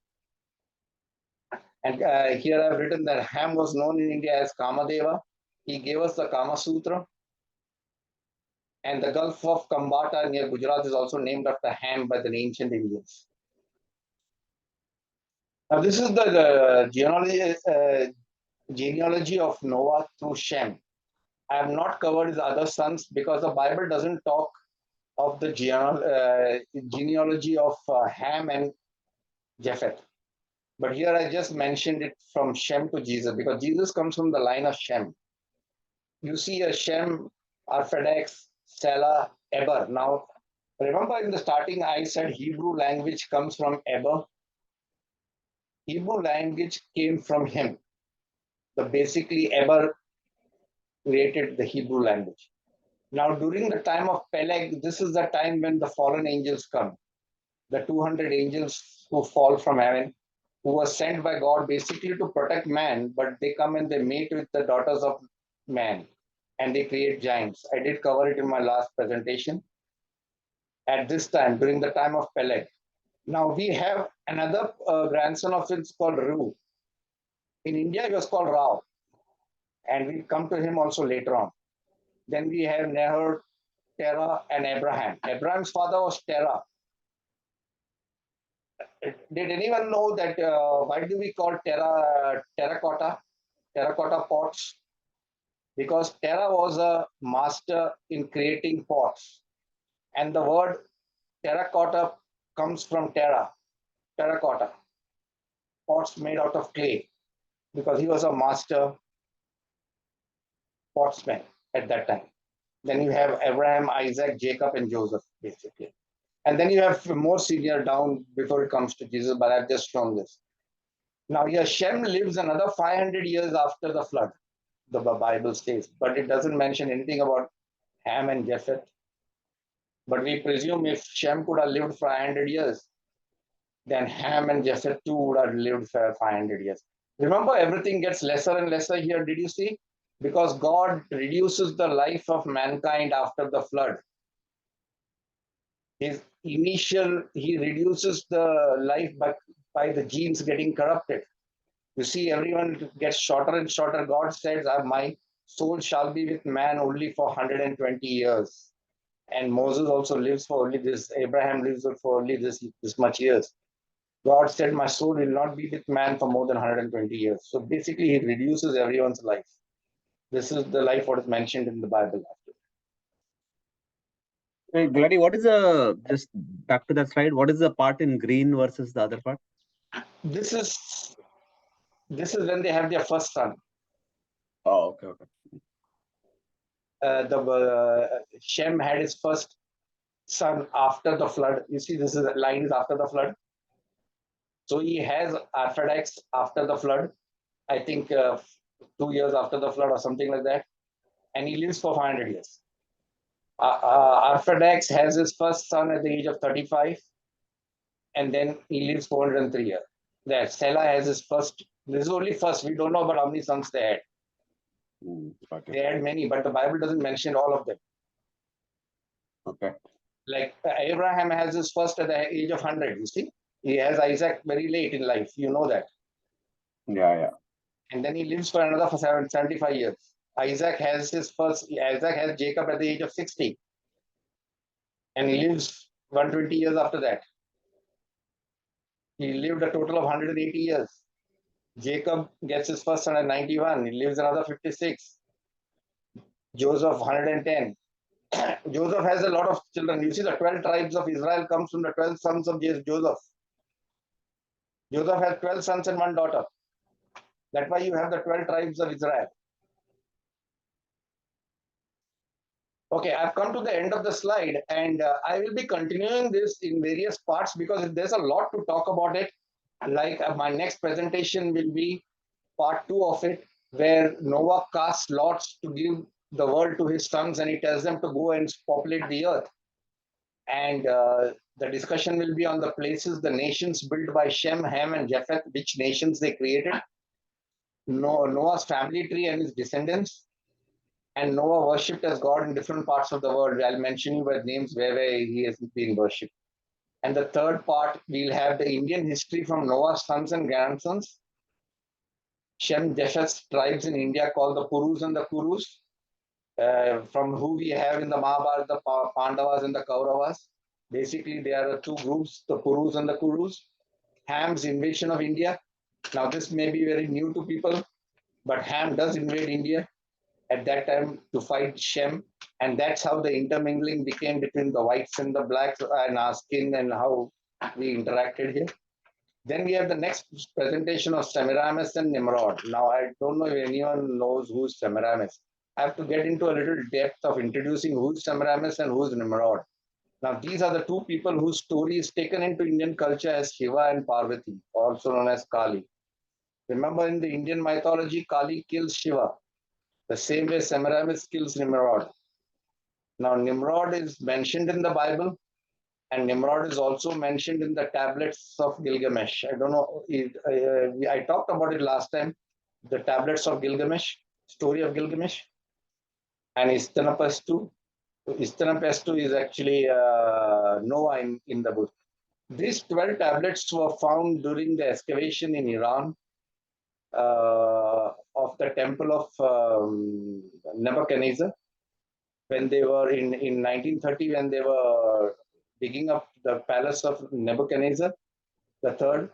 And here I've written that Ham was known in India as Kamadeva. He gave us the Kama Sutra. And the Gulf of Kambata near Gujarat is also named after Ham by the ancient Indians. Now, this is the genealogy of Noah through Shem. I have not covered his other sons because the Bible doesn't talk of the genealogy of Ham and Japheth. But here I just mentioned it from Shem to Jesus because Jesus comes from the line of Shem. You see a Shem, Arphaxad, Selah, Eber. Now, remember in the starting I said Hebrew language comes from Eber. Hebrew language came from him. The basically Eber created the Hebrew language. Now, during the time of Peleg, this is the time when the fallen angels come. The 200 angels who fall from heaven, who were sent by God basically to protect man, but they come and they mate with the daughters of man and they create giants. I did cover it in my last presentation. At this time, during the time of Peleg. Now, we have another grandson of his called Ru. In India, he was called Rao. And we'll come to him also later on. Then we have Nahor, Terah, and Abraham. Abraham's father was Terah. Did anyone know that why do we call terracotta pots? Because Terah was a master in creating pots. And the word terracotta comes from terracotta, pots made out of clay, because he was a master potsman at that time. Then you have Abraham, Isaac, Jacob, and Joseph, basically. And then you have more senior down before it comes to Jesus, but I've just shown this. Now, here Shem lives another 500 years after the flood, the Bible says, but it doesn't mention anything about Ham and Japheth. But we presume if Shem could have lived 500 years, then Ham and Japheth too would have lived for 500 years. Remember, everything gets lesser and lesser here. Did you see? Because God reduces the life of mankind after the flood. He reduces the life by the genes getting corrupted. You see, everyone gets shorter and shorter. God says, my soul shall be with man only for 120 years. And Moses also lives for only this. Abraham lives for only this much years. God said, my soul will not be with man for more than 120 years. So basically, he reduces everyone's life. This is the life what is mentioned in the Bible. Hey, Glady, what is just back to that slide, what is the part in green versus the other part? This is when they have their first son. Oh, okay. Shem had his first son after the flood. You see, this is the line is after the flood. So he has Arphaxad after the flood. I think 2 years after the flood or something like that. And he lives for 500 years. Arphaxad has his first son at the age of 35. And then he lives 403 years. There, Selah has his first. This is only first. We don't know about how many sons they had. Okay. They had many, but the Bible doesn't mention all of them. Okay. Like Abraham has his first at the age of 100. You see, he has Isaac very late in life. You know that. Yeah. And then he lives for another 75 years. Isaac has Jacob at the age of 60. And he lives 120 years after that. He lived a total of 180 years. Jacob gets his first son at 91. He lives another 56. Joseph, 110. Joseph has a lot of children. You see, the 12 tribes of Israel comes from the 12 sons of Joseph. Joseph has 12 sons and 1 daughter. That's why you have the 12 tribes of Israel. Okay, I've come to the end of the slide, and I will be continuing this in various parts because there's a lot to talk about it. Like my next presentation will be part 2 of it, where Noah casts lots to give the world to his sons, and he tells them to go and populate the earth. And the discussion will be on the places, the nations built by Shem, Ham, and Japheth, which nations they created, Noah's family tree and his descendants, and Noah worshipped as God in different parts of the world. I'll mention you by names where he has been worshipped. And the third part, we'll have the Indian history from Noah's sons and grandsons, Shem, Japheth's tribes in India called the Purus and the Kurus, from who we have in the Mahabharata, the Pandavas and the Kauravas. Basically, there are 2 groups, the Purus and the Kurus. Ham's invasion of India. Now, this may be very new to people, but Ham does invade India at that time to fight Shem. And that's how the intermingling became between the whites and the blacks and our skin and how we interacted here. Then we have the next presentation of Semiramis and Nimrod. Now, I don't know if anyone knows who's Semiramis. I have to get into a little depth of introducing who's Semiramis and who's Nimrod. Now, these are the 2 people whose story is taken into Indian culture as Shiva and Parvati, also known as Kali. Remember, in the Indian mythology, Kali kills Shiva, the same way Semiramis kills Nimrod. Now, Nimrod is mentioned in the Bible, and Nimrod is also mentioned in the tablets of Gilgamesh. I don't know, I talked about it last time, the tablets of Gilgamesh, story of Gilgamesh, and Istanapastu. Istanapastu is actually Noah in the book. These 12 tablets were found during the excavation in Iran of the temple of Nebuchadnezzar. When they were in 1930, when they were digging up the palace of Nebuchadnezzar the third,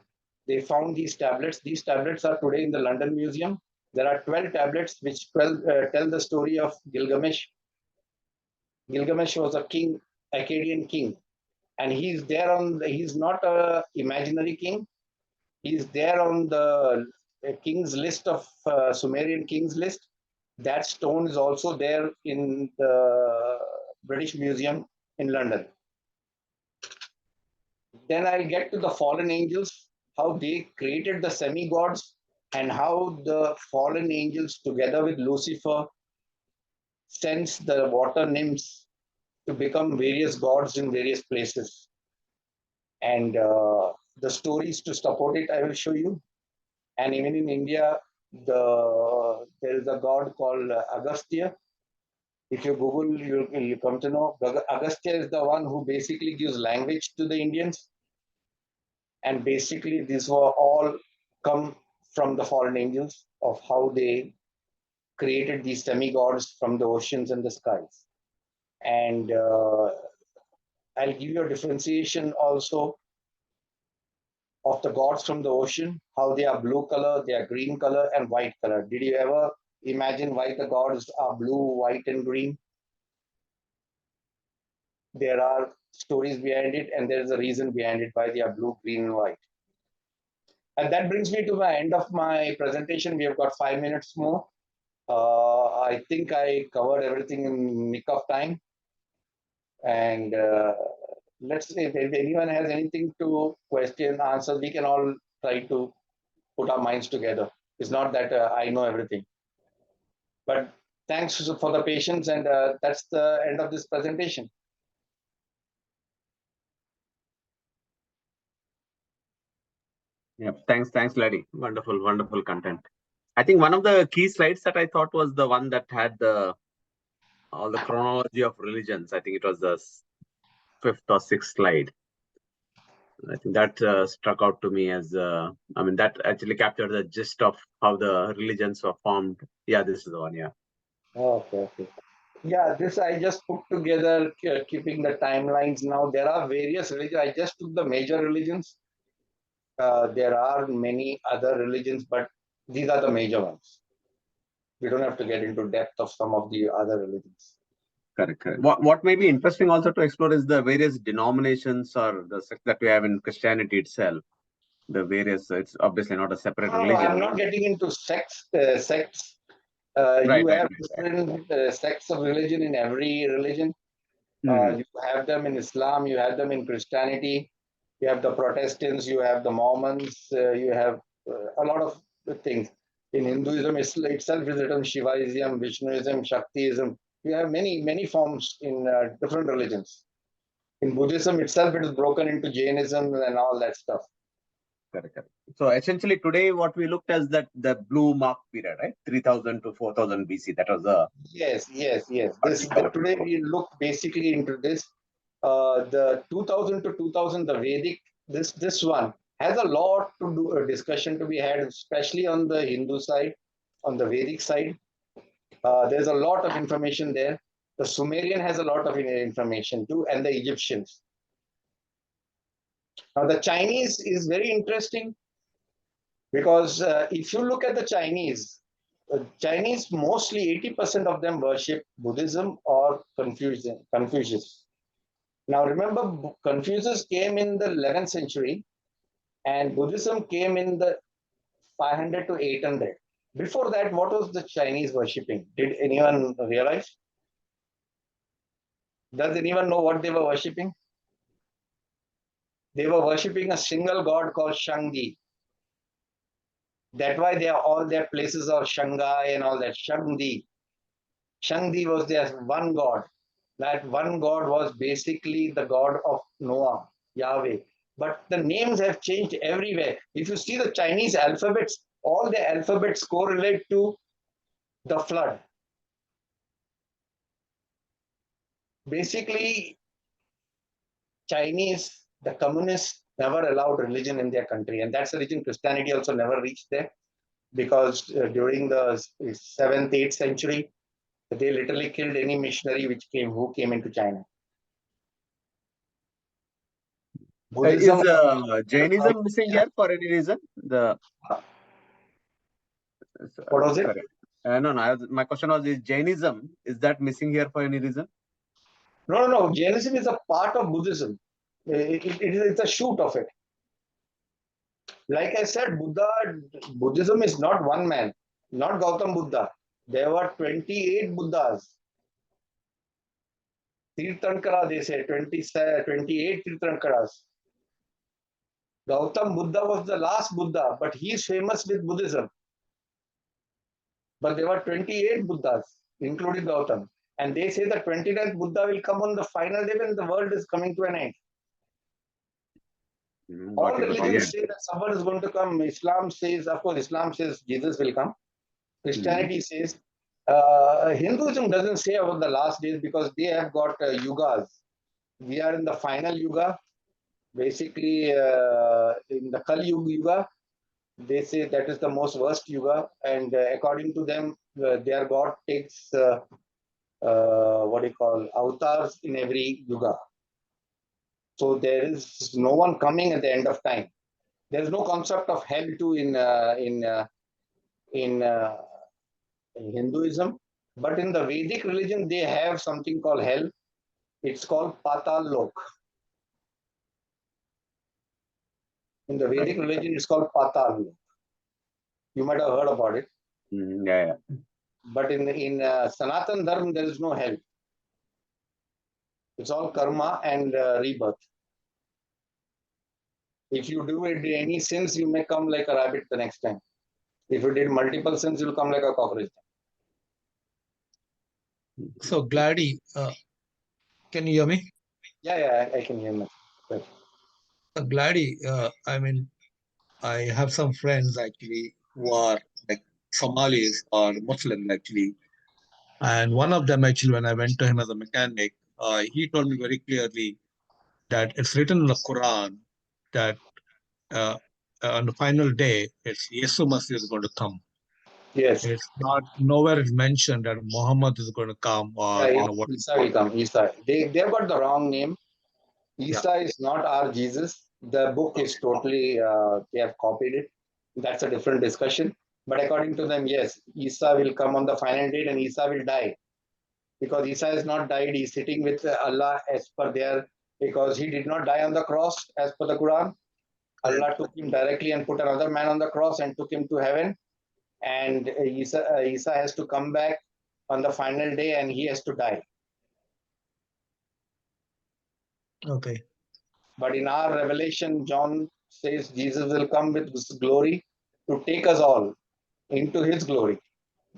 they found these tablets. These tablets are today in the London Museum. There are 12 tablets which tell the story of Gilgamesh. Gilgamesh was a king, Akkadian king, and he's there he's not an imaginary king. He's there on the king's list of Sumerian king's list. That stone is also there in the British Museum in London. Then I'll get to the fallen angels, how they created the semi-gods, and how the fallen angels together with Lucifer sends the water nymphs to become various gods in various places. And the stories to support it, I will show you. And even in India, there is a god called Agastya. If you Google, you'll come to know. Agastya is the one who basically gives language to the Indians. And basically, these were all come from the fallen angels of how they created these semi-gods from the oceans and the skies. And I'll give you a differentiation also of the gods from the ocean, how they are blue color, they are green color, and white color. Did you ever imagine why the gods are blue, white, and green? There are stories behind it, and there is a reason behind it why they are blue, green, and white. And that brings me to the end of my presentation. We have got 5 minutes more. I think I covered everything in nick of time. And let's say if anyone has anything to question, answer, we can all try to put our minds together. It's not that I know everything. But thanks for the patience, and that's the end of this presentation. Yeah, thanks, Laddie. Wonderful content. I think one of the key slides that I thought was the one that had all the chronology of religions. I think it was the 5th or 6th slide. I think that struck out to me as, I mean, that actually captured the gist of how the religions were formed. Yeah, this is the one, yeah. Okay. Yeah, this I just put together, keeping the timelines now. There are various religions. I just took the major religions. There are many other religions, but these are the major ones. We don't have to get into depth of some of the other religions. Correct, correct. What may be interesting also to explore is the various denominations or the sects that we have in Christianity itself. The various, it's obviously not a separate No, religion. I'm not getting into sects. Right, You right, have right. different sects of religion in every religion. Hmm. You have them in Islam, you have them in Christianity, you have the Protestants, you have the Mormons, you have a lot of things. In Hinduism itself is written Shivaism, Vishnuism, Shaktiism. You have many forms in different religions. In Buddhism itself, it is broken into Jainism and all that stuff. Correct, correct. So essentially today what we looked as that the blue mark period, right? 3000 to 4000 BC. That was the Yes. particular Today period. we look basically into this. The 2000 to 2000, the Vedic, this one has a lot to do, a discussion to be had, especially on the Hindu side, on the Vedic side. There's a lot of information there. The Sumerian has a lot of information too, and the Egyptians. Now, the Chinese is very interesting because if you look at the Chinese mostly 80% of them worship Buddhism or Confucius. Now, remember, Confucius came in the 11th century and Buddhism came in the 500 to 800. Before that, what was the Chinese worshipping? Did anyone realize? Does anyone know what they were worshipping? They were worshipping a single god called Shangdi. That's why they are all their places of Shanghai and all that. Shangdi. Shangdi was their one god. That one god was basically the god of Noah, Yahweh. But the names have changed everywhere. If you see the Chinese alphabets, all the alphabets correlate to the flood. Basically, Chinese, the communists never allowed religion in their country. And that's the reason Christianity also never reached there. Because during the 7th, 8th century, they literally killed any missionary who came into China. Buddhism. Is Jainism missing here for any reason? What was it? Sorry. No. My question was: is Jainism that missing here for any reason? No. Jainism is a part of Buddhism. It's a shoot of it. Like I said, Buddhism is not one man, not Gautam Buddha. There were 28 Buddhas. Tirthankara, they say, 28 Tirthankaras. Gautam Buddha was the last Buddha, but he is famous with Buddhism. But there were 28 Buddhas, including Gautam. And they say the 29th Buddha will come on the final day when the world is coming to an end. All religions say that someone is going to come. Islam says, of course, Islam says Jesus will come. Christianity says, Hinduism doesn't say about the last days because they have got yugas. We are in the final yuga. Basically, in the Kali Yuga, they say that is the most worst yuga. And according to them, their God takes avatars in every yuga. So there is no one coming at the end of time. There is no concept of hell too in Hinduism, but in the Vedic religion they have something called hell. It's called Patal Lok. In the Vedic religion, it's called Patal Lok. You might have heard about it. Yeah. But in Sanatan Dharma, there is no hell. It's all karma and rebirth. If you do any sins, you may come like a rabbit the next time. If you did multiple sins, you'll come like a cockroach. So, Glady, can you hear me? Yeah, I can hear you. Right. Glady, I have some friends actually who are like Somalis or Muslims actually. And one of them actually, when I went to him as a mechanic, he told me very clearly that it's written in the Quran that on the final day, it's Yesu Masih is going to come. Yes. It's not, nowhere is mentioned that Muhammad is going to come or, what. Isa will come. Isa. They've got the wrong name. Isa is not our Jesus. The book is totally, they have copied it. That's a different discussion. But according to them, yes, Isa will come on the final date and Isa will die. because Isa has not died. He's sitting with Allah as per their, because he did not die on the cross as per the Quran. Allah took him directly and put another man on the cross and took him to heaven. And Isa has to come back on the final day and he has to die. Okay. But in our revelation, John says Jesus will come with this glory to take us all into his glory.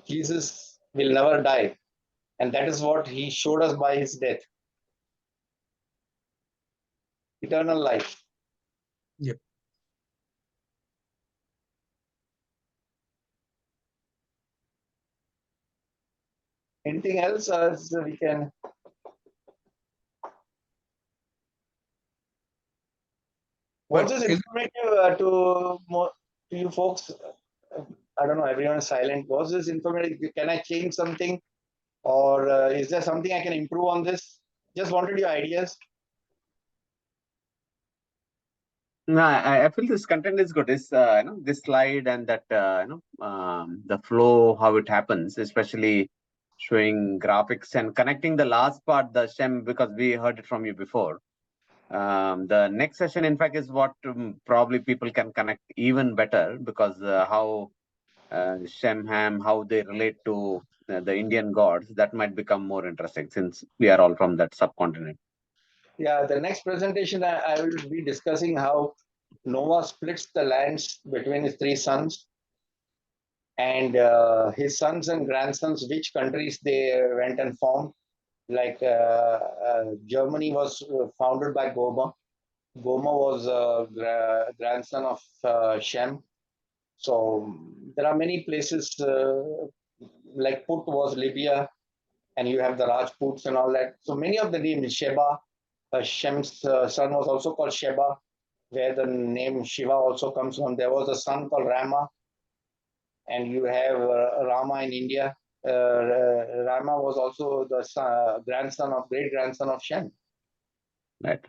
Jesus will never die. And that is what he showed us by his death. Eternal life. Yep. Anything else as we can? Was this informative to you folks? I don't know, everyone is silent. Was this informative? Can I change something? Or is there something I can improve on this? Just wanted your ideas. No, I feel this content is good. This this slide and that the flow, how it happens, especially showing graphics and connecting the last part, the Shem, because we heard it from you before. The next session, in fact, is what probably people can connect even better, because how Shem, Ham, how they relate to the Indian gods, that might become more interesting since we are all from that subcontinent. Yeah, the next presentation I will be discussing how Noah splits the lands between his three sons, and his sons and grandsons, which countries they went and formed. Like Germany was founded by Gomer. Gomer was a grandson of Shem. So there are many places like Put was Libya, and you have the Rajputs and all that. So many of the names, Sheba, Shem's son was also called Sheba, where the name Shiva also comes from. There was a son called Rama, and you have Rama in India. Rama was also the grandson of great grandson of Shem. Right.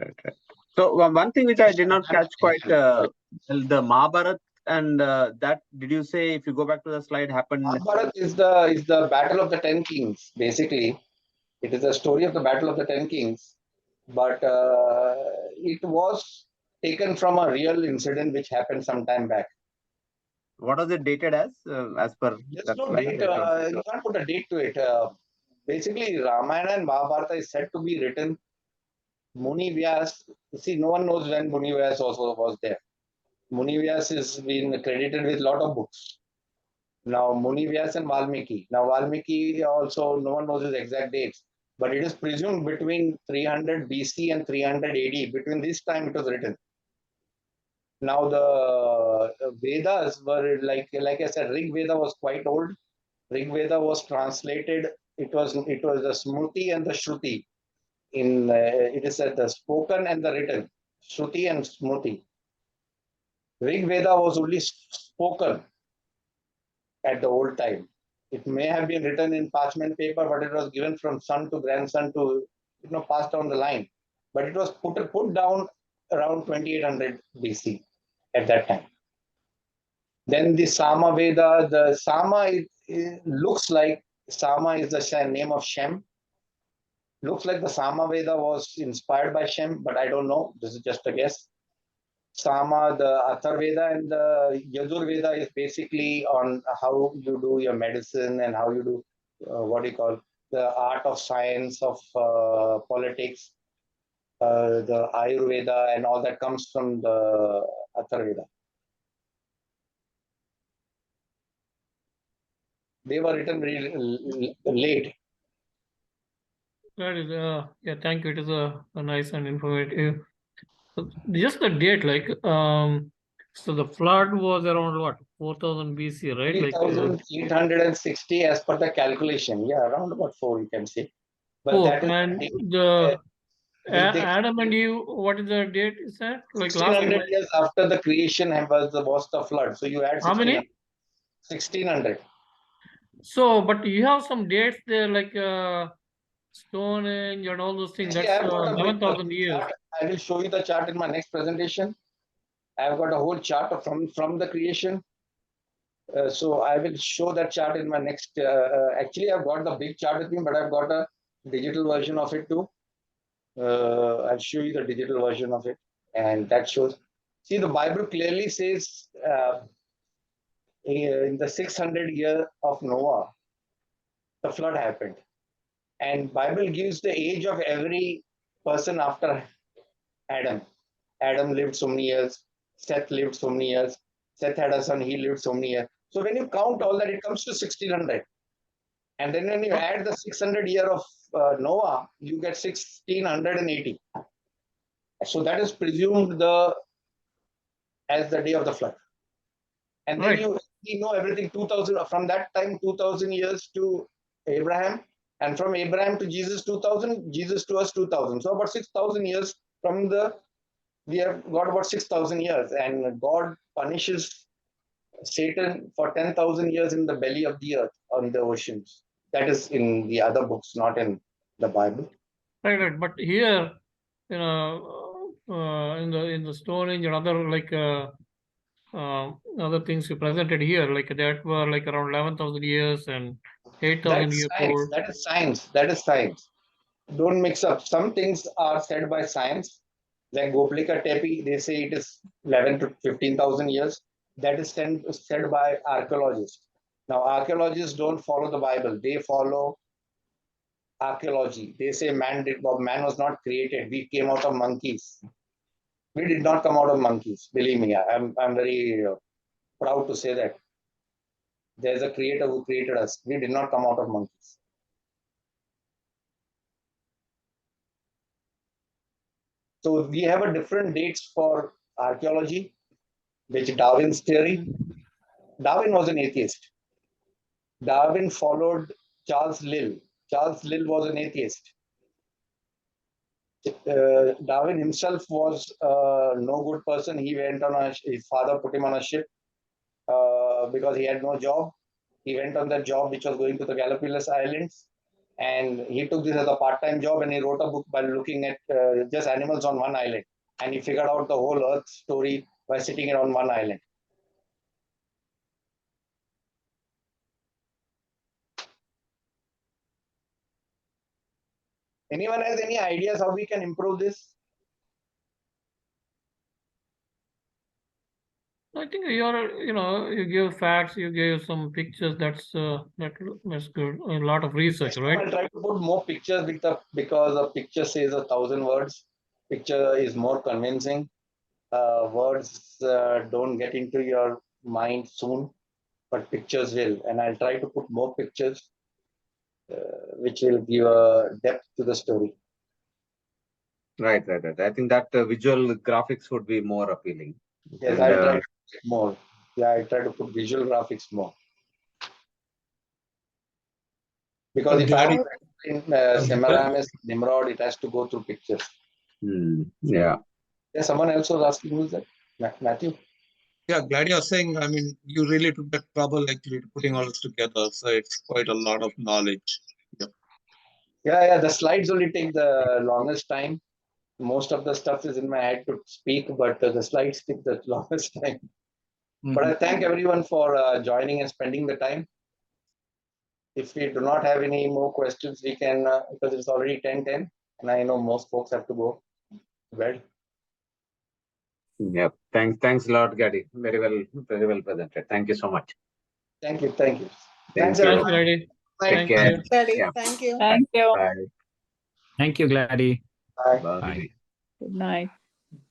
So one thing which I did not catch quite, the Mahabharat and that, did you say, if you go back to the slide, happened? Mahabharat is the battle of the 10 kings. Basically, it is a story of the battle of the 10 kings, but it was taken from a real incident which happened some time back. What was it dated as per? There's no date. You can't put a date to it. Basically, Ramayana and Mahabharata is said to be written. Muni Vyas, see, no one knows when Muni Vyas also was there. Muni Vyas is been credited with a lot of books. Now, Muni Vyas and Valmiki. Now, Valmiki also, no one knows his exact dates, but it is presumed between 300 BC and 300 AD. Between this time, it was written. Now, the Vedas were like I said, Rig Veda was quite old. Rig Veda was translated. It was the Smruti and the Shruti. It is said the spoken and the written, Shruti and Smruti. Rig Veda was only spoken at the old time. It may have been written in parchment paper, but it was given from son to grandson to passed down the line. But it was put down around 2800 BC at that time. Then the Sama Veda, the Sama it looks like Sama is the name of Shem. Looks like the Sama Veda was inspired by Shem, but I don't know. This is just a guess. Sama, the Atharveda, and the Yajur Veda is basically on how you do your medicine and how you do what do you call the art of science of politics. The Ayurveda and all that comes from the Atharveda. They were written very late. That is, yeah, thank you. It is a nice and informative. Just the date, like, so the flood was around what, 4000 BC, right? 3860 as per the calculation. Yeah, around about 4, you can say. But that is and the Adam and Eve, what is the date? Is that like 1600 years after the creation was the flood. So you add how many? 1600. So, but you have some dates there, like Stonehenge and all those things. Actually, That's I have got 11,000 years. I will show you the chart in my next presentation. I have got a whole chart from the creation. So I will show that chart in my next. Actually, I've got the big chart with me, but I've got a digital version of it too. I'll show you the digital version of it, and that shows. See, the Bible clearly says in the 600 year of Noah, the flood happened, and Bible gives the age of every person after Adam. Adam lived so many years. Seth lived so many years. Seth had a son. He lived so many years. So when you count all that, it comes to 1600. And then when you add the 600 year of Noah, you get 1680. So that is presumed as the day of the flood. And then Right. you know everything 2000 from that time 2000 years to Abraham, and from Abraham to Jesus 2000, Jesus to us 2000. So about 6000 years from we have got about 6,000 years, and God punishes Satan for 10,000 years in the belly of the earth on the oceans. That is in the other books, not in the Bible. Right. But here, in the Stone Age and other other things you presented here, like that were like around 11,000 years and 8,000 That's years science. old. That is science. That is science. Don't mix up. Some things are said by science, like Goplika Tepe, they say it is 11 to 15,000 years. That is said by archaeologists. Now, archaeologists don't follow the Bible. They follow archaeology. They say man was not created. We came out of monkeys. We did not come out of monkeys. Believe me, I'm very proud to say that. There's a creator who created us. We did not come out of monkeys. So we have a different dates for archaeology, which Darwin's theory. Darwin was an atheist. Darwin followed Charles Lyell. Charles Lyell was an atheist. Darwin himself was no good person. He went on his father put him on a ship because he had no job. He went on that job which was going to the Galapagos Islands, and he took this as a part-time job, and he wrote a book by looking at just animals on one island, and he figured out the whole Earth story by sitting on one island. Anyone has any ideas how we can improve this? I think you give facts, you give some pictures. That's good. A lot of research, right? I'll try to put more pictures because a picture says 1,000 words. Picture is more convincing. Words don't get into your mind soon, but pictures will. And I'll try to put more pictures, which will give a depth to the story. Right. I think that visual graphics would be more appealing. Yes, And, I'll try to put more. Yeah, I try to put visual graphics more. Because if I Gladys, in Semiramis, Nimrod, it has to go through pictures. yeah. Yeah, someone else was asking, who's that? Matthew? yeah, glad you're saying, I mean, you really took the trouble actually putting all this together. So it's quite a lot of knowledge. Yeah, the slides only take the longest time. Most of the stuff is in my head to speak, but the slides take the longest time. But I thank everyone for joining and spending the time. If we do not have any more questions, we can, because it's already 10:10, and I know most folks have to go to bed. Yeah. Thanks a lot, Gadi. Very well presented. Thank you so much. Thank you. Thank Thanks, you. everyone. Thanks, Lady. Take Thank care. you. Gladys, Yeah. thank you. Thank you. Bye. Thank you, Gladys. Bye. Bye. Bye. Good night.